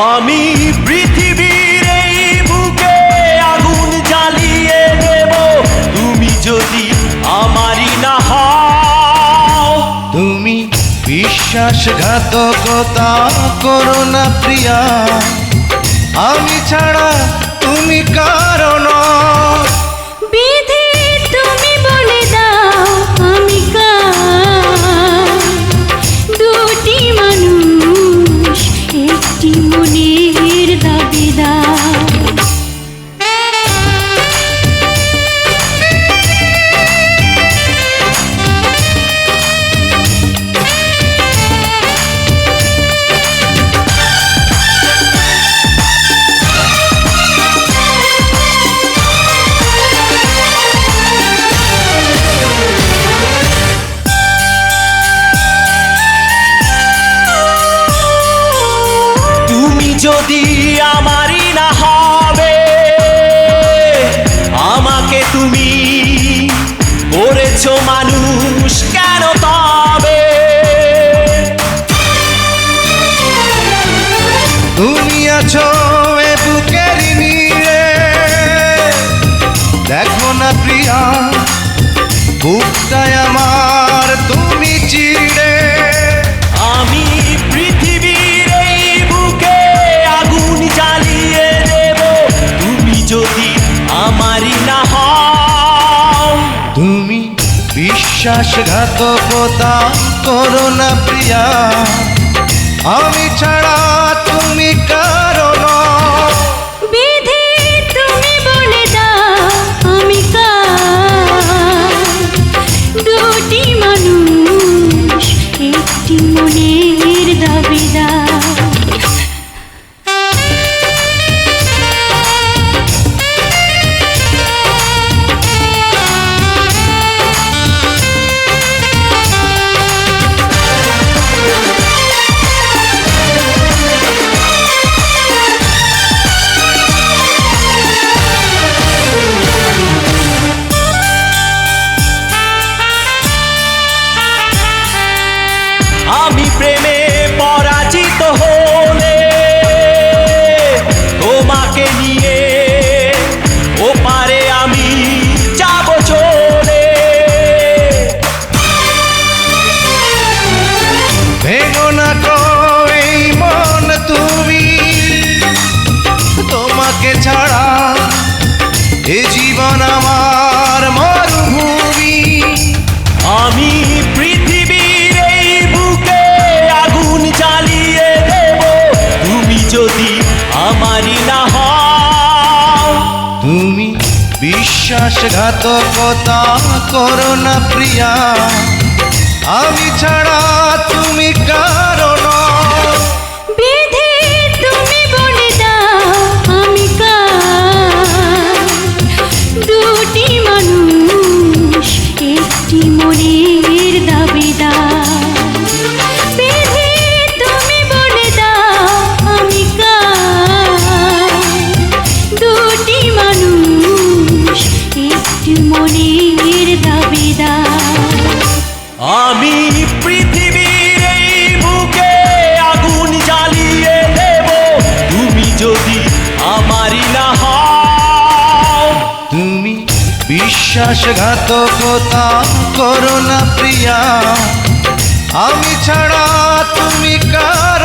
আমি পৃথিবীর এই বুকে আগুন জ্বালিয়ে দেব তুমি যদি আমারই না হও। তুমি বিশ্বাসঘাতকতা করো না প্রিয়া, আমি ছাড়া তুমি কারো নও। বিধি তুমি বলে দাও আমি কার, দুটি মানুষ একটি মনের দাবিদার। যদি আমারই না হবে, আমাকে তুমি করেছো মানুষ কেন তবে? তুমি আছো এ বুকের নীড়ে, দেখো না প্রিয়া বুকটায় আমার তুমি চিড়ে। আমি পৃথিবীর এই বুকে আগুন জ্বালিয়ে দেব তুমি যদি আমারই না হও। তুমি বিশ্বাসঘাতকতা করো না প্রিয়া, আমি ছাড়া তুমি কারো নও। বিধি তুমি বলে দাও আমি কার, দুটি মানুষ একটি মনের দাবিদার। আমি প্রেমে পরাজিত হলে তোমাকে নিয়ে ওপারে আমি যাব চলে। ভেঙো না গো এই মন তুমি, তোমাকে ছাড়া এ জীবন আমার মরুভূমি। আমি পৃথিবীর এই বুকে আগুন জ্বালিয়ে দেব তুমি যদি আমারই না হও। তুমি বিশ্বাসঘাতকতা করো না প্রিয়া, আমি ছাড়া তুমি কারো নও। বিধি তুমি বলে দাও আমি কার, দুটি মানুষ একটি মনের দাবিদার। বিধি তুমি বলে দাও আমি কার, দুটি মানুষ একটি মনের দাবিদার। আমি পৃথিবীর এই বুকে আগুন জ্বালিয়ে দেব তুমি যদি আমারই না হও। তুমি বিশ্বাসঘাতকতা করো না প্রিয়া, আমি ছাড়া তুমি কার